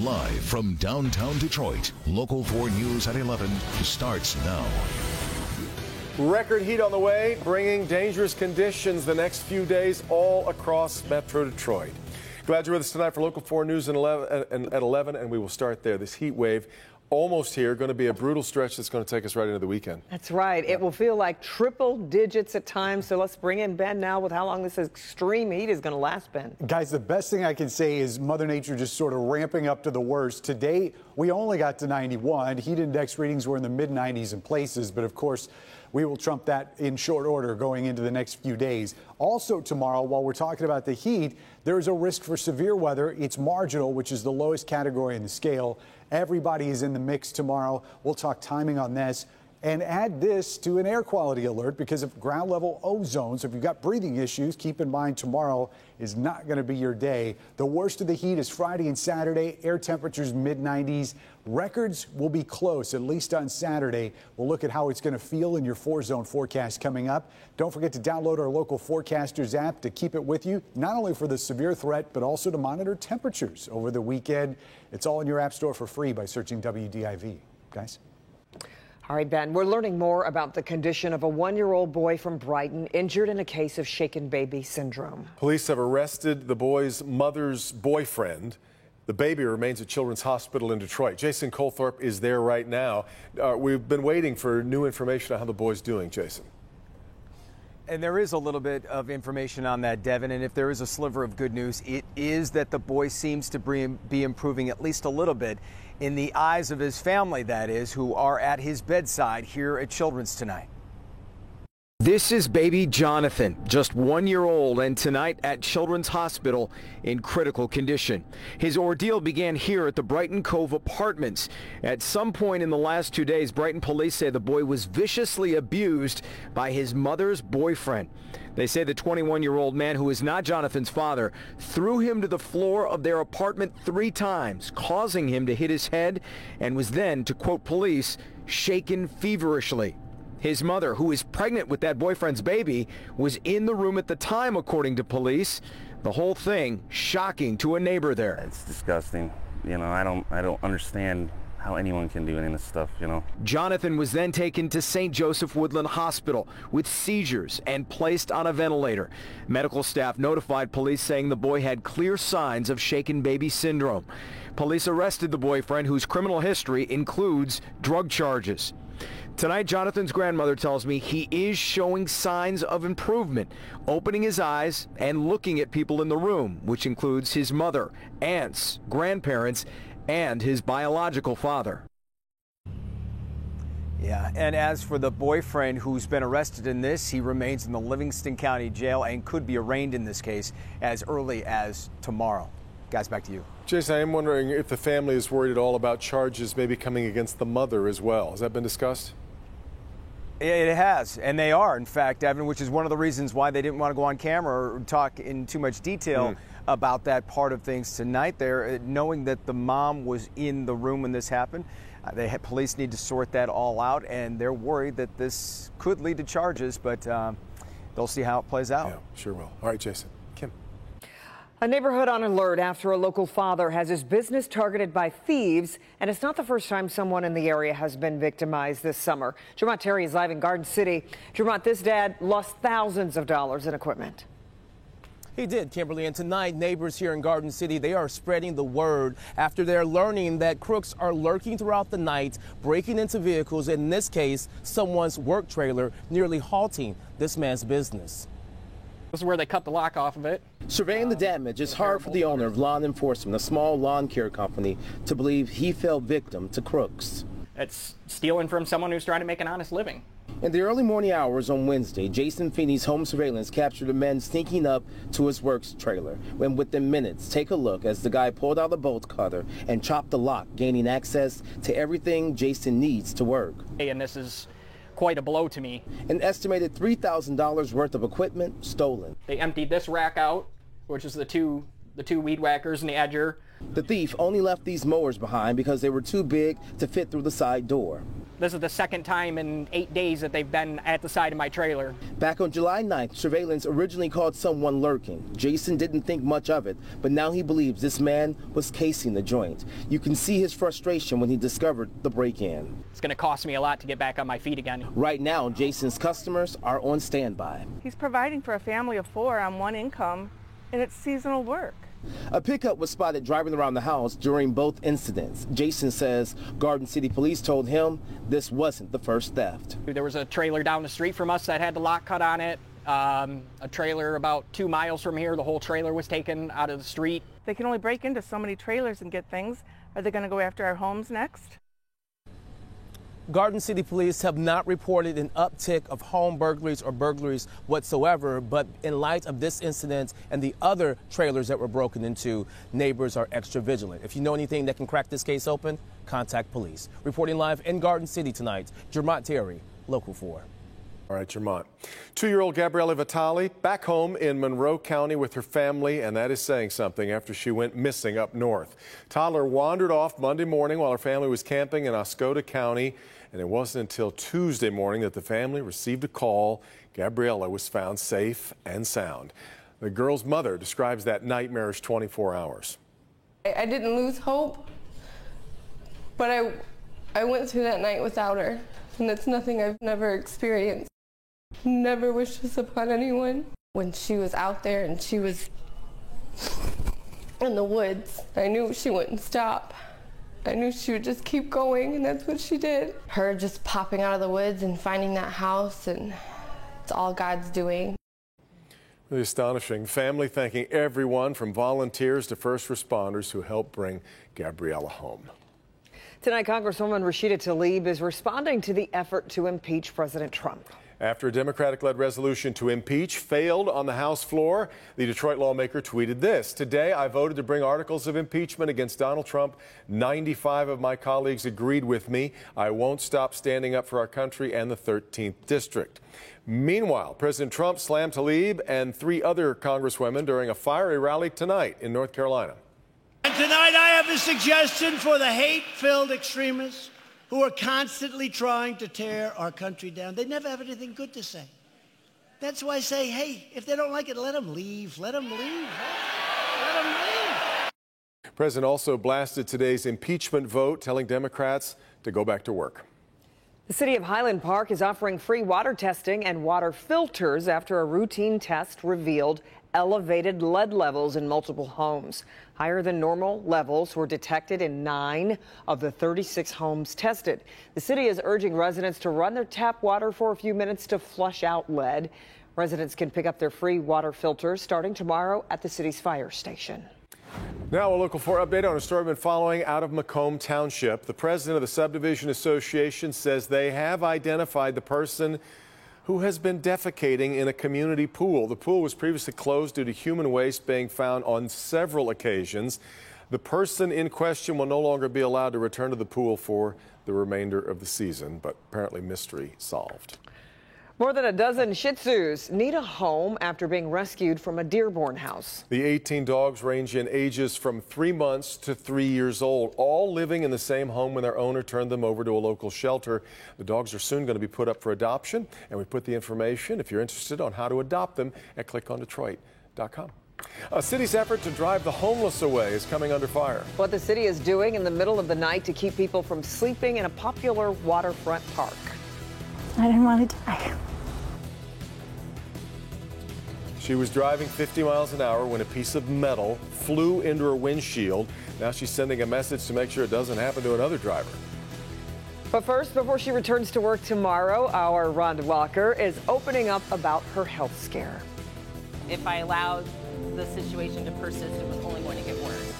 Live from downtown Detroit, Local 4 News at 11 starts now. Record heat on the way, bringing dangerous conditions the next few days all across Metro Detroit. Glad you're with us tonight for Local 4 News at 11, and we will start there. This heat wave almost here, going to be a brutal stretch that's going to take us right into the weekend. That's right. It will feel like triple digits at times. So let's bring in Ben now with how long this extreme heat is going to last, Ben. Guys, the best thing I can say is Mother Nature just sort of ramping up to the worst. Today, we only got to 91. Heat index readings were in the mid-90s in places, but of course, we will trump that in short order going into the next few days. Also tomorrow, while we're talking about the heat, there is a risk for severe weather. It's marginal, which is the lowest category in the scale. Everybody is in the mix tomorrow. We'll talk timing on this. And add this to an air quality alert because of ground level ozone. So if you've got breathing issues, keep in mind tomorrow is not going to be your day. The worst of the heat is Friday and Saturday. Air temperatures mid-90s. Records will be close, at least on Saturday. We'll look at how it's going to feel in your 4-zone forecast coming up. Don't forget to download our Local Forecasters app to keep it with you, not only for the severe threat, but also to monitor temperatures over the weekend. It's all in your app store for free by searching WDIV. Guys? All right, Ben, we're learning more about the condition of a 1-year-old boy from Brighton injured in a case of shaken baby syndrome. Police have arrested the boy's mother's boyfriend. The baby remains at Children's Hospital in Detroit. Jason Colthorpe is there right now. We've been waiting for new information on how the boy's doing, Jason. And there is a little bit of information on that, Devin, and if there is a sliver of good news, it is that the boy seems to be improving at least a little bit in the eyes of his family, that is, who are at his bedside here at Children's tonight. This is baby Jonathan, just 1 year old, and tonight at Children's Hospital in critical condition. His ordeal began here at the Brighton Cove Apartments. At some point in the last 2 days, Brighton police say the boy was viciously abused by his mother's boyfriend. They say the 21-year-old man, who is not Jonathan's father, threw him to the floor of their apartment 3 times, causing him to hit his head, and was then, to quote police, shaken feverishly. His mother, who is pregnant with that boyfriend's baby, was in the room at the time, according to police. The whole thing shocking to a neighbor there. It's disgusting. You know, I don't understand how anyone can do any of this stuff, you know. Jonathan was then taken to St. Joseph Woodland Hospital with seizures and placed on a ventilator. Medical staff notified police saying the boy had clear signs of shaken baby syndrome. Police arrested the boyfriend, whose criminal history includes drug charges. Tonight, Jonathan's grandmother tells me he is showing signs of improvement, opening his eyes and looking at people in the room, which includes his mother, aunts, grandparents, and his biological father. Yeah, and as for the boyfriend who's been arrested in this, he remains in the Livingston County Jail and could be arraigned in this case as early as tomorrow. Guys, back to you. Jason, I am wondering if the family is worried at all about charges maybe coming against the mother as well. Has that been discussed? It has, and they are, in fact, Evan, which is one of the reasons why they didn't want to go on camera or talk in too much detail about that part of things tonight there, knowing that the mom was in the room when this happened. Police need to sort that all out, and they're worried that this could lead to charges, but they'll see how it plays out. Yeah, sure will. All right, Jason. Kim. A neighborhood on alert after a local father has his business targeted by thieves, and it's not the first time someone in the area has been victimized this summer. Jermont Terry is live in Garden City. Jermont, this dad lost thousands of dollars in equipment. He did, Kimberly, and tonight neighbors here in Garden City, they are spreading the word after they're learning that crooks are lurking throughout the night, breaking into vehicles, in this case, someone's work trailer, nearly halting this man's business. This is where they cut the lock off of it. Surveying the damage, it's hard for the owner of Lawn Enforcement, a small lawn care company, to believe he fell victim to crooks. It's stealing from someone who's trying to make an honest living. In the early morning hours on Wednesday, Jason Feeney's home surveillance captured a man sneaking up to his works trailer. When within minutes, take a look as the guy pulled out a bolt cutter and chopped the lock, gaining access to everything Jason needs to work. And this is quite a blow to me. An estimated $3,000 worth of equipment stolen. They emptied this rack out, which is the two weed whackers and the edger. The thief only left these mowers behind because they were too big to fit through the side door. This is the second time in 8 days that they've been at the side of my trailer. Back on July 9th, surveillance originally called someone lurking. Jason didn't think much of it, but now he believes this man was casing the joint. You can see his frustration when he discovered the break-in. It's going to cost me a lot to get back on my feet again. Right now, Jason's customers are on standby. He's providing for a family of 4 on one income, and it's seasonal work. A pickup was spotted driving around the house during both incidents. Jason says Garden City Police told him this wasn't the first theft. There was a trailer down the street from us that had the lock cut on it. A trailer about 2 miles from here, the whole trailer was taken out of the street. They can only break into so many trailers and get things. Are they going to go after our homes next? Garden City Police have not reported an uptick of home burglaries or burglaries whatsoever, but in light of this incident and the other trailers that were broken into, neighbors are extra vigilant. If you know anything that can crack this case open, contact police. Reporting live in Garden City tonight, Jermont Terry, Local 4. All right, Jermont. 2-year-old Gabriella Vitale back home in Monroe County with her family, and that is saying something after she went missing up north. Toddler wandered off Monday morning while her family was camping in Oscoda County, and it wasn't until Tuesday morning that the family received a call. Gabriella was found safe and sound. The girl's mother describes that nightmarish 24 hours. I didn't lose hope, but I went through that night without her, and it's nothing I've never experienced. Never wished this upon anyone. When she was out there and she was in the woods, I knew she wouldn't stop. I knew she would just keep going, and that's what she did. Her just popping out of the woods and finding that house, and it's all God's doing. Really astonishing. Family thanking everyone from volunteers to first responders who helped bring Gabriella home. Tonight, Congresswoman Rashida Tlaib is responding to the effort to impeach President Trump. After a Democratic-led resolution to impeach failed on the House floor, the Detroit lawmaker tweeted this: "Today, I voted to bring articles of impeachment against Donald Trump. 95 of my colleagues agreed with me. I won't stop standing up for our country and the 13th District." Meanwhile, President Trump slammed Tlaib and 3 other congresswomen during a fiery rally tonight in North Carolina. And tonight, I have a suggestion for the hate-filled extremists who are constantly trying to tear our country down. They never have anything good to say. That's why I say, hey, if they don't like it, let them leave. Let them leave. Let them leave. The president also blasted today's impeachment vote, telling Democrats to go back to work. The city of Highland Park is offering free water testing and water filters after a routine test revealed elevated lead levels in multiple homes. Higher than normal levels were detected in 9 of the 36 homes tested. The city is urging residents to run their tap water for a few minutes to flush out lead. Residents can pick up their free water filters starting tomorrow at the city's fire station. Now a Local 4 update on a story been following out of Macomb Township. The president of the Subdivision Association says they have identified the person who has been defecating in a community pool. The pool was previously closed due to human waste being found on several occasions. The person in question will no longer be allowed to return to the pool for the remainder of the season, but apparently mystery solved. More than a dozen Shih Tzus need a home after being rescued from a Dearborn house. The 18 dogs range in ages from 3 months to 3 years old, all living in the same home when their owner turned them over to a local shelter. The dogs are soon going to be put up for adoption, and we put the information, if you're interested, on how to adopt them at clickondetroit.com. A city's effort to drive the homeless away is coming under fire. What the city is doing in the middle of the night to keep people from sleeping in a popular waterfront park. I didn't want to die. She was driving 50 miles an hour when a piece of metal flew into her windshield. Now she's sending a message to make sure it doesn't happen to another driver. But first, before she returns to work tomorrow, our Rhonda Walker is opening up about her health scare. If I allowed the situation to persist, it was only going to get worse.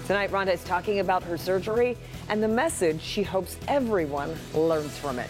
Tonight, Rhonda is talking about her surgery and the message she hopes everyone learns from it.